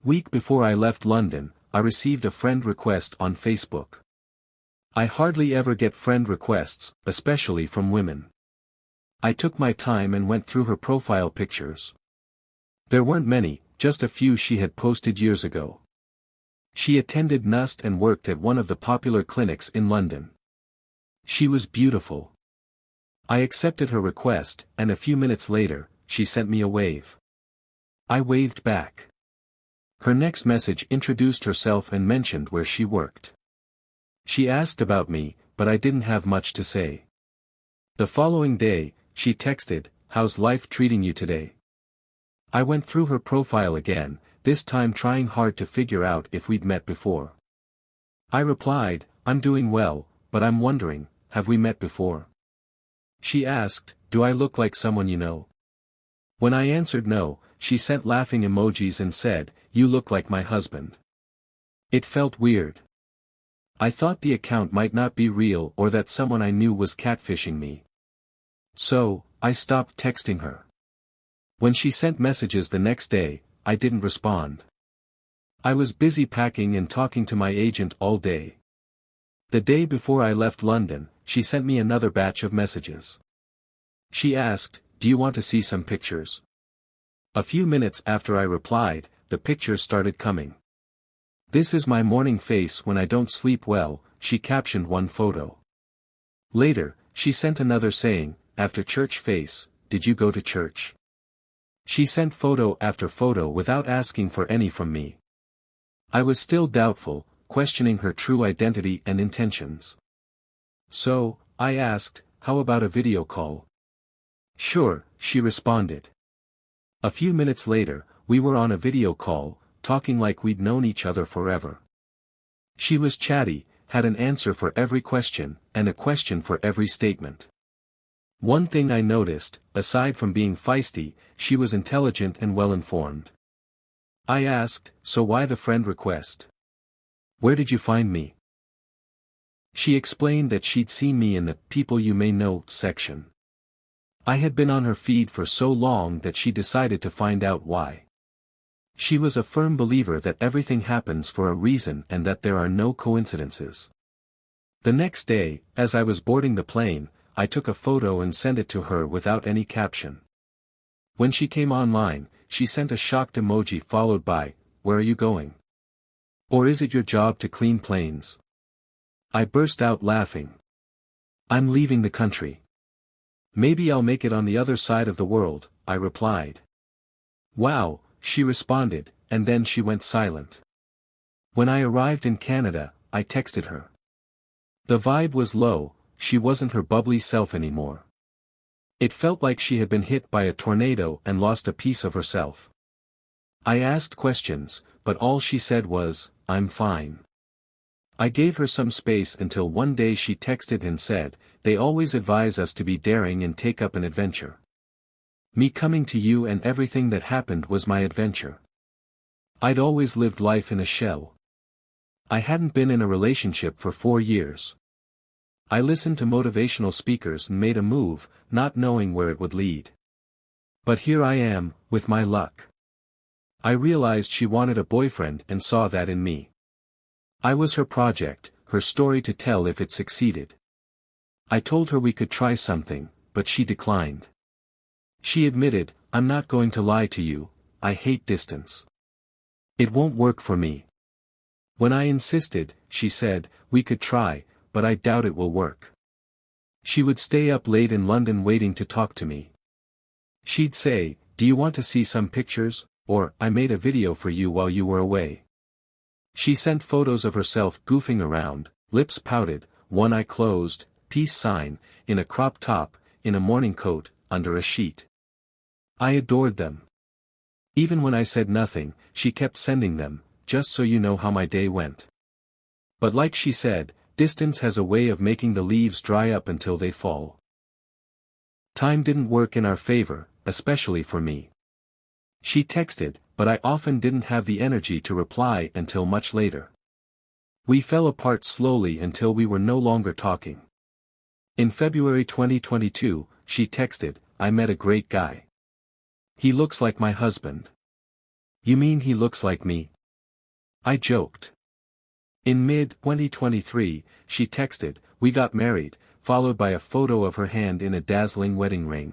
Week before I left London, I received a friend request on Facebook. I hardly ever get friend requests, especially from women. I took my time and went through her profile pictures. There weren't many, just a few she had posted years ago. She attended NUST and worked at one of the popular clinics in London. She was beautiful. I accepted her request, and a few minutes later, she sent me a wave. I waved back. Her next message introduced herself and mentioned where she worked. She asked about me, but I didn't have much to say. The following day, she texted, "How's life treating you today?" I went through her profile again, this time trying hard to figure out if we'd met before. I replied, "I'm doing well, but I'm wondering, have we met before?" She asked, "Do I look like someone you know?" When I answered no, she sent laughing emojis and said, "You look like my husband." It felt weird. I thought the account might not be real or that someone I knew was catfishing me. So, I stopped texting her. When she sent messages the next day, I didn't respond. I was busy packing and talking to my agent all day. The day before I left London, she sent me another batch of messages. She asked, "Do you want to see some pictures?" A few minutes after I replied, the pictures started coming. "This is my morning face when I don't sleep well," she captioned one photo. Later, she sent another saying, "After church face, did you go to church?" She sent photo after photo without asking for any from me. I was still doubtful, questioning her true identity and intentions. So, I asked, "How about a video call?" "Sure," she responded. A few minutes later, we were on a video call, talking like we'd known each other forever. She was chatty, had an answer for every question, and a question for every statement. One thing I noticed, aside from being feisty, she was intelligent and well-informed. I asked, "So why the friend request? Where did you find me?" She explained that she'd seen me in the "People You May Know" section. I had been on her feed for so long that she decided to find out why. She was a firm believer that everything happens for a reason and that there are no coincidences. The next day, as I was boarding the plane, I took a photo and sent it to her without any caption. When she came online, she sent a shocked emoji followed by, "Where are you going? Or is it your job to clean planes?" I burst out laughing. "I'm leaving the country. Maybe I'll make it on the other side of the world," I replied. "Wow," she responded, and then she went silent. When I arrived in Canada, I texted her. The vibe was low, she wasn't her bubbly self anymore. It felt like she had been hit by a tornado and lost a piece of herself. I asked questions, but all she said was, "I'm fine." I gave her some space until one day she texted and said, "They always advise us to be daring and take up an adventure. Me coming to you and everything that happened was my adventure. I'd always lived life in a shell. I hadn't been in a relationship for 4 years. I listened to motivational speakers and made a move, not knowing where it would lead. But here I am, with my luck." I realized she wanted a boyfriend and saw that in me. I was her project, her story to tell if it succeeded. I told her we could try something, but she declined. She admitted, "I'm not going to lie to you, I hate distance. It won't work for me." When I insisted, she said, "We could try, but I doubt it will work." She would stay up late in London waiting to talk to me. She'd say, "Do you want to see some pictures?" or "I made a video for you while you were away." She sent photos of herself goofing around, lips pouted, one eye closed, peace sign, in a crop top, in a morning coat, under a sheet. I adored them. Even when I said nothing, she kept sending them, "Just so you know how my day went." But like she said, distance has a way of making the leaves dry up until they fall. Time didn't work in our favor, especially for me. She texted, but I often didn't have the energy to reply until much later. We fell apart slowly until we were no longer talking. In February 2022, she texted, "I met a great guy. He looks like my husband." "You mean he looks like me?" I joked. In mid-2023, she texted, "We got married," followed by a photo of her hand in a dazzling wedding ring.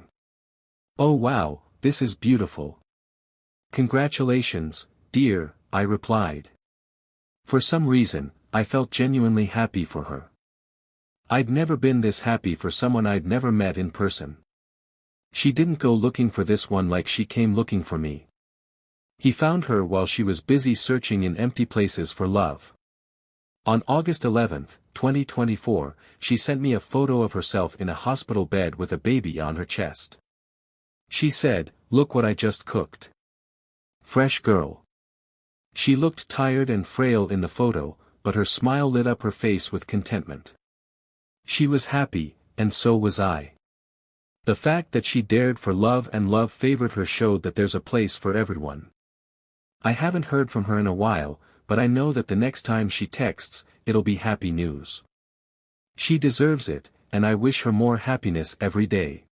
"Oh wow, this is beautiful. Congratulations, dear," I replied. For some reason, I felt genuinely happy for her. I'd never been this happy for someone I'd never met in person. She didn't go looking for this one like she came looking for me. He found her while she was busy searching in empty places for love. On August 11, 2024, she sent me a photo of herself in a hospital bed with a baby on her chest. She said, "Look what I just cooked." Fresh girl. She looked tired and frail in the photo, but her smile lit up her face with contentment. She was happy, and so was I. The fact that she dared for love and love favored her showed that there's a place for everyone. I haven't heard from her in a while, but I know that the next time she texts, it'll be happy news. She deserves it, and I wish her more happiness every day.